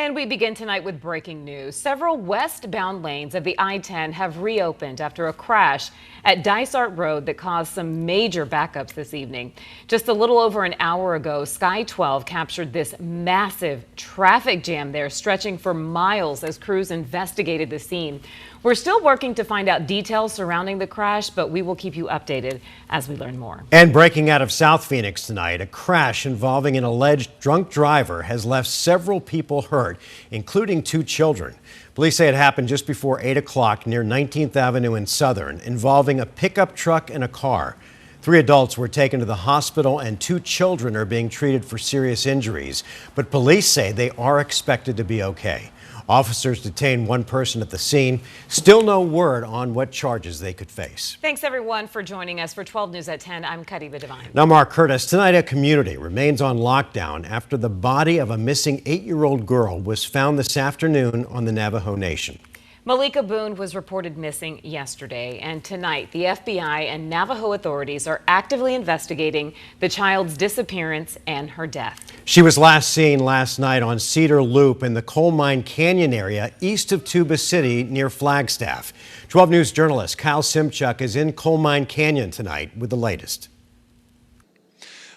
And we begin tonight with breaking news. Several westbound lanes of the I-10 have reopened after a crash at Dysart Road that caused some major backups this evening. Just a little over an hour ago, Sky 12 captured this massive traffic jam there, stretching for miles as crews investigated the scene. We're still working to find out details surrounding the crash, but we will keep you updated as we learn more. And breaking out of South Phoenix tonight, a crash involving an alleged drunk driver has left several people hurt, including 2 children. Police say it happened just before 8 o'clock near 19th Avenue in Southern, involving a pickup truck and a car. 3 adults were taken to the hospital and 2 children are being treated for serious injuries, but police say they are expected to be okay. Officers detained 1 person at the scene. Still no word on what charges they could face. Thanks, everyone, for joining us for 12 News at 10. I'm Kadiva Devine. Now, Mark Curtis, tonight a community remains on lockdown after the body of a missing 8-year-old girl was found this afternoon on the Navajo Nation. Malika Boone was reported missing yesterday, and tonight the FBI and Navajo authorities are actively investigating the child's disappearance and her death. She was last seen last night on Cedar Loop in the Coal Mine Canyon area east of Tuba City near Flagstaff. 12 News journalist Kyle Simchuk is in Coal Mine Canyon tonight with the latest.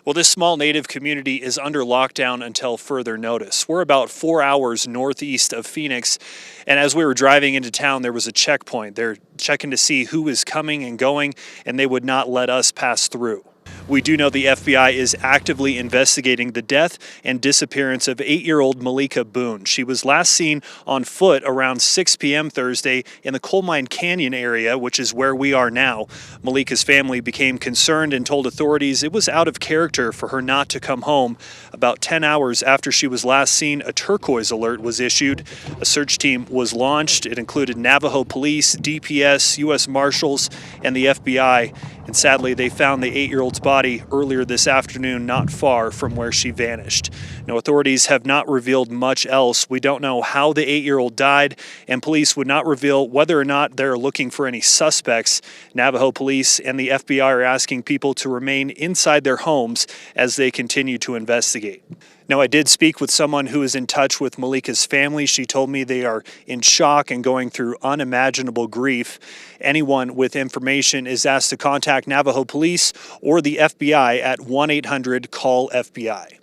Well, this small Native community is under lockdown until further notice. We're about 4 hours northeast of Phoenix, and as we were driving into town, there was a checkpoint. They're checking to see who is coming and going, and they would not let us pass through. We do know the FBI is actively investigating the death and disappearance of 8-year-old Malika Boone. She was last seen on foot around 6 p.m. Thursday in the Coal Mine Canyon area, which is where we are now. Malika's family became concerned and told authorities it was out of character for her not to come home. About 10 hours after she was last seen, a turquoise alert was issued. A search team was launched. It included Navajo police, DPS, U.S. Marshals, and the FBI. And sadly, they found the 8-year-old's body earlier this afternoon, not far from where she vanished. Now, authorities have not revealed much else. We don't know how the 8-year-old died, and police would not reveal whether or not they're looking for any suspects. Navajo police and the FBI are asking people to remain inside their homes as they continue to investigate. Now, I did speak with someone who is in touch with Malika's family. She told me they are in shock and going through unimaginable grief. Anyone with information is asked to contact Navajo police or the FBI at 1-800-CALL-FBI.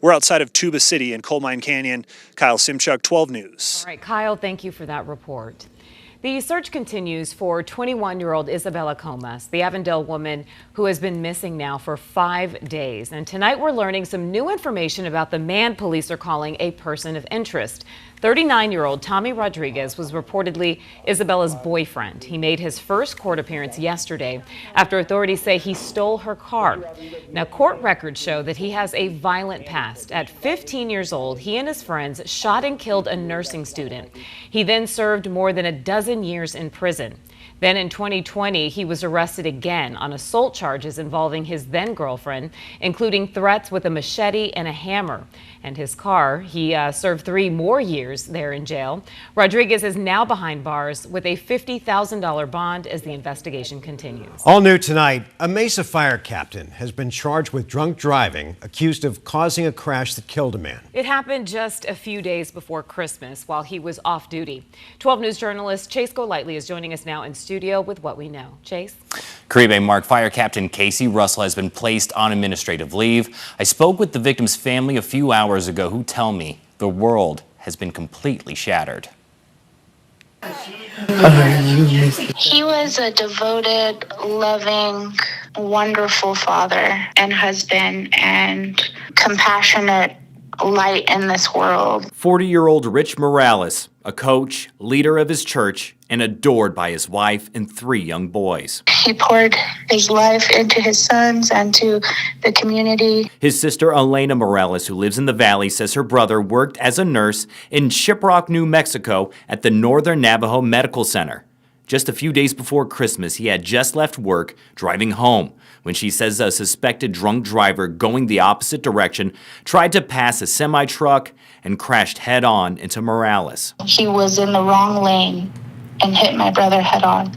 We're outside of Tuba City in Coal Mine Canyon. Kyle Simchuk, 12 News. All right, Kyle, thank you for that report. The search continues for 21-year-old Isabella Komas, the Avondale woman who has been missing now for 5 days. And tonight we're learning some new information about the man police are calling a person of interest. 39-year-old Tommy Rodriguez was reportedly Isabella's boyfriend. He made his first court appearance yesterday after authorities say he stole her car. Now, court records show that he has a violent past. At 15 years old, he and his friends shot and killed a nursing student. He then served more than a dozen years in prison. Then in 2020, he was arrested again on assault charges involving his then-girlfriend, including threats with a machete and a hammer. And his car, he served 3 more years there in jail. Rodriguez is now behind bars with a $50,000 bond as the investigation continues. All new tonight, a Mesa fire captain has been charged with drunk driving, accused of causing a crash that killed a man. It happened just a few days before Christmas while he was off duty. 12 News journalist Chase Golightly is joining us now in studio with what we know. Chase? Caribe, Mark, Fire Captain Casey Russell has been placed on administrative leave. I spoke with the victim's family a few hours ago who tell me the world has been completely shattered. He was a devoted, loving, wonderful father and husband and compassionate light in this world. 40-year-old Rich Morales, a coach, leader of his church, and adored by his wife and 3 young boys. He poured his life into his sons and to the community. His sister Elena Morales, who lives in the Valley, says her brother worked as a nurse in Shiprock, New Mexico at the Northern Navajo Medical Center. Just a few days before Christmas, he had just left work driving home when she says a suspected drunk driver going the opposite direction tried to pass a semi-truck and crashed head-on into Morales. He was in the wrong lane and hit my brother head-on.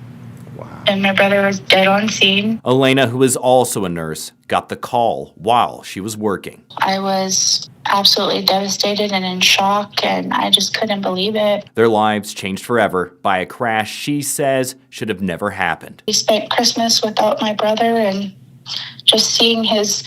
Wow. And my brother was dead on scene. Elena, who is also a nurse, got the call while she was working. I was absolutely devastated and in shock, and I just couldn't believe it. Their lives changed forever by a crash she says should have never happened. We spent Christmas without my brother, and just seeing his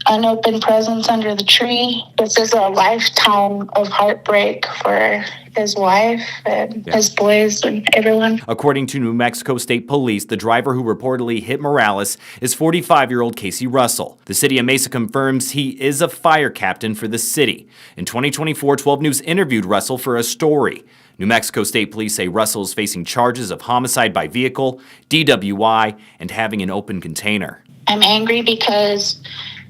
unopened presents under the tree. This is a lifetime of heartbreak for his wife and his boys and everyone. According to New Mexico State Police, the driver who reportedly hit Morales is 45-year-old Casey Russell. The city of Mesa confirms he is a fire captain for the city. In 2024, 12 News interviewed Russell for a story. New Mexico State Police say Russell is facing charges of homicide by vehicle, DWI, and having an open container. I'm angry because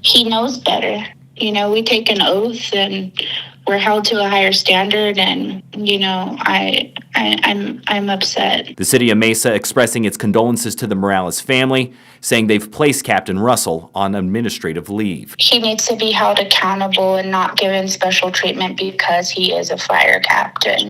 he knows better. You know, we take an oath and we're held to a higher standard, and you know, I'm upset. The city of Mesa expressing its condolences to the Morales family, saying they've placed Captain Russell on administrative leave. He needs to be held accountable and not given special treatment because he is a fire captain.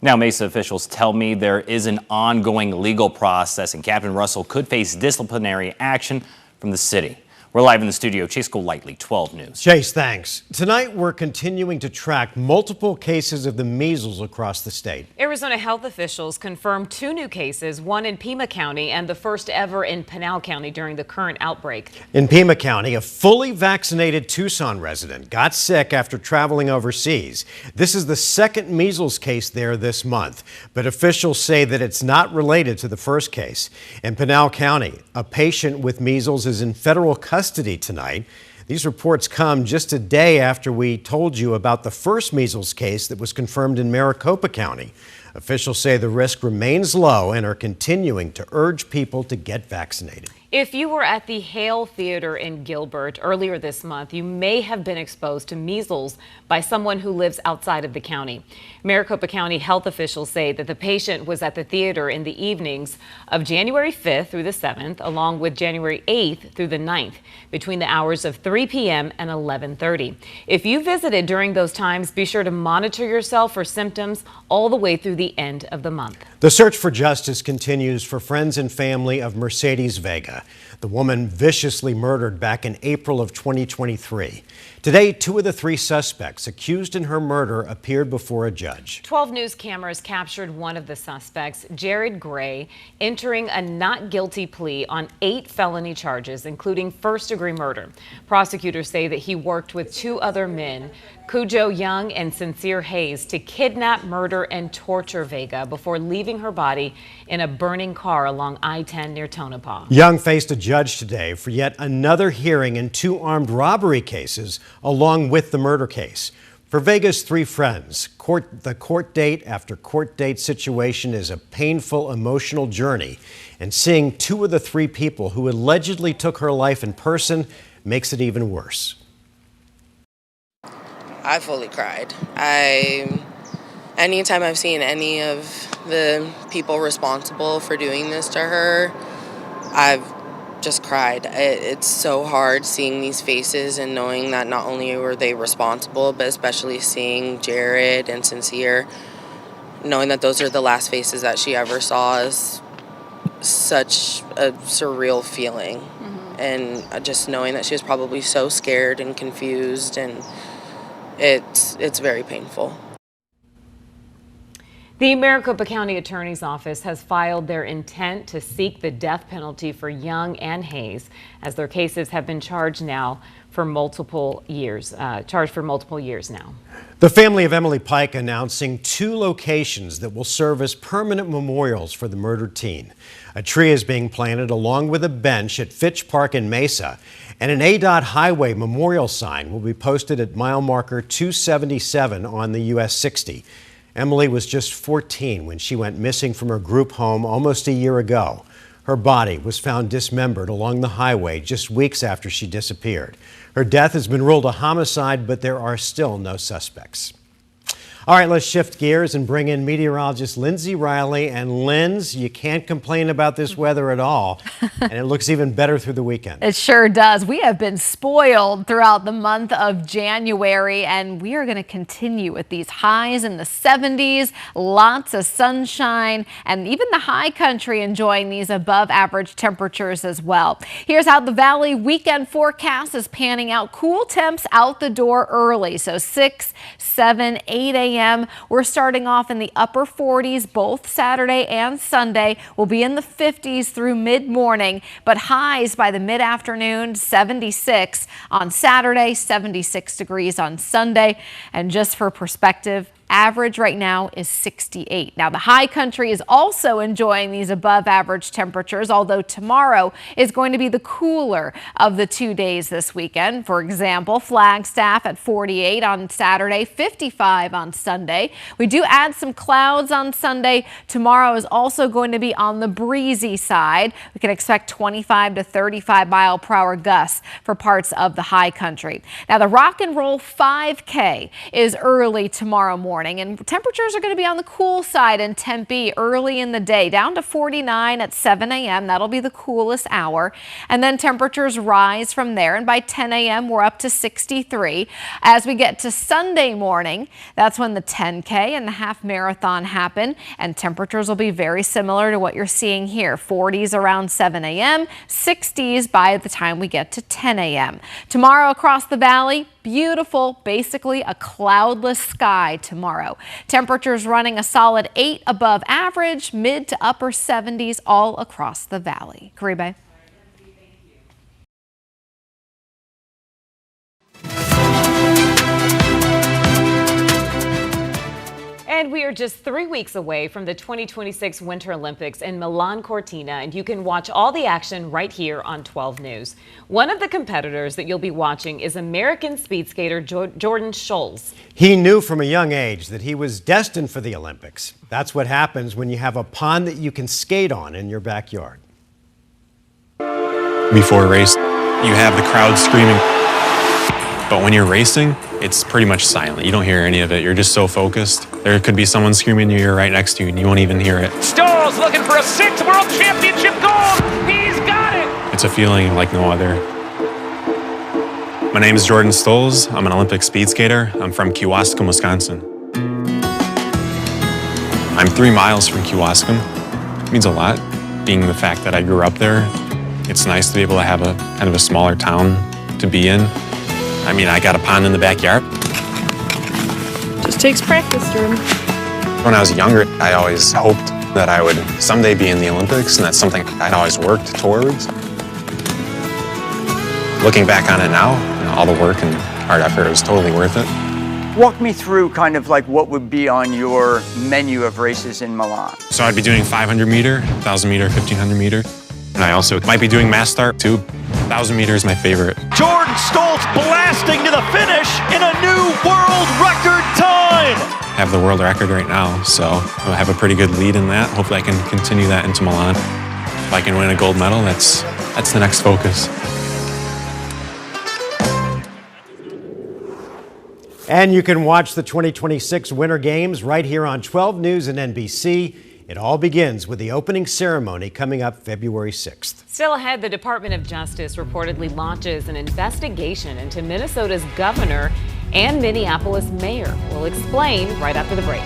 Now, Mesa officials tell me there is an ongoing legal process and Captain Russell could face disciplinary action from the city. We're live in the studio. Chase Golightly, 12 News. Chase, thanks. Tonight, we're continuing to track multiple cases of the measles across the state. Arizona health officials confirmed 2 new cases, one in Pima County and the first ever in Pinal County during the current outbreak. In Pima County, a fully vaccinated Tucson resident got sick after traveling overseas. This is the second measles case there this month, but officials say that it's not related to the first case. In Pinal County, a patient with measles is in federal custody tonight. These reports come just a day after we told you about the first measles case that was confirmed in Maricopa County. Officials say the risk remains low and are continuing to urge people to get vaccinated. If you were at the Hale Theater in Gilbert earlier this month, you may have been exposed to measles by someone who lives outside of the county. Maricopa County health officials say that the patient was at the theater in the evenings of January 5th through the 7th, along with January 8th through the 9th, between the hours of 3 p.m. and 11:30. If you visited during those times, be sure to monitor yourself for symptoms all the way through the end of the month. The search for justice continues for friends and family of Mercedes Vega, the woman viciously murdered back in April of 2023. Today, 2 of the 3 suspects accused in her murder appeared before a judge. 12 News cameras captured one of the suspects, Jared Gray, entering a not guilty plea on 8 felony charges, including first-degree murder. Prosecutors say that he worked with 2 other men, Cujo Young and Sincere Hayes, to kidnap, murder, and torture Vega before leaving her body in a burning car along I-10 near Tonopah. Young faced a judge today for yet another hearing in 2 armed robbery cases, along with the murder case. For Vega's 3 friends, the court date after court date situation is a painful, emotional journey, and seeing 2 of the 3 people who allegedly took her life in person makes it even worse. I fully cried. Anytime I've seen any of the people responsible for doing this to her, I've just cried. It's so hard seeing these faces and knowing that not only were they responsible, but especially seeing Jared and Sincere, knowing that those are the last faces that she ever saw is such a surreal feeling. And just knowing that she was probably so scared and confused, and it's very painful. The Maricopa County Attorney's Office has filed their intent to seek the death penalty for Young and Hayes, as their cases have been charged for multiple years now. The family of Emily Pike announcing 2 locations that will serve as permanent memorials for the murdered teen. A tree is being planted along with a bench at Fitch Park in Mesa, and an ADOT highway memorial sign will be posted at mile marker 277 on the US 60. Emily was just 14 when she went missing from her group home almost a year ago. Her body was found dismembered along the highway just weeks after she disappeared. Her death has been ruled a homicide, but there are still no suspects. All right, let's shift gears and bring in meteorologist Lindsay Riley. And Linz, you can't complain about this weather at all. And it looks even better through the weekend. It sure does. We have been spoiled throughout the month of January, and we are going to continue with these highs in the 70s, lots of sunshine, and even the high country enjoying these above average temperatures as well. Here's how the Valley weekend forecast is panning out. Cool temps out the door early, so 6, 7, 8 a.m. We're starting off in the upper 40s both Saturday and Sunday. We'll be in the 50s through mid-morning, but highs by the mid-afternoon, 76 on Saturday, 76 degrees on Sunday. And just for perspective, average right now is 68. Now, the high country is also enjoying these above average temperatures, although tomorrow is going to be the cooler of the 2 days this weekend. For example, Flagstaff at 48 on Saturday, 55 on Sunday. We do add some clouds on Sunday. Tomorrow is also going to be on the breezy side. We can expect 25 to 35 mile per hour gusts for parts of the high country. Now, the Rock and Roll 5K is early tomorrow morning, and temperatures are going to be on the cool side in Tempe early in the day, down to 49 at 7 a.m. That'll be the coolest hour. And then temperatures rise from there, and by 10 a.m. we're up to 63. As we get to Sunday morning, that's when the 10K and the half marathon happen, and temperatures will be very similar to what you're seeing here. 40s around 7 a.m., 60s by the time we get to 10 a.m. Tomorrow across the valley, beautiful, basically a cloudless sky tomorrow. Temperatures running a solid 8 above average, mid to upper 70s all across the valley. Caribe. And we are just 3 weeks away from the 2026 Winter Olympics in Milan Cortina, and you can watch all the action right here on 12 News. One of the competitors that you'll be watching is American speed skater Jordan Scholes. He knew from a young age that he was destined for the Olympics. That's what happens when you have a pond that you can skate on in your backyard. Before a race, you have the crowd screaming. But when you're racing, it's pretty much silent. You don't hear any of it. You're just so focused. There could be someone screaming in your ear right next to you, and you won't even hear it. Stoll's looking for a 6th World Championship gold. He's got it. It's a feeling like no other. My name is Jordan Stolz. I'm an Olympic speed skater. I'm from Kewaskum, Wisconsin. I'm 3 miles from Kewaskum. It means a lot, being the fact that I grew up there. It's nice to be able to have a kind of a smaller town to be in. I mean, I got a pond in the backyard. Just takes practice, Jordan. When I was younger, I always hoped that I would someday be in the Olympics, and that's something I'd always worked towards. Looking back on it now, all the work and hard effort was totally worth it. Walk me through kind of like what would be on your menu of races in Milan. So I'd be doing 500 meter, 1,000 meter, 1,500 meter. And I also might be doing mass start too. 1,000 meter is my favorite. Jordan Stolz blasting to the finish in a new world record time. I have the world record right now, so I have a pretty good lead in that. Hopefully I can continue that into Milan. If I can win a gold medal, that's the next focus. And you can watch the 2026 Winter Games right here on 12 News and NBC. It all begins with the opening ceremony coming up February 6th. Still ahead, the Department of Justice reportedly launches an investigation into Minnesota's governor and Minneapolis mayor. We'll explain right after the break.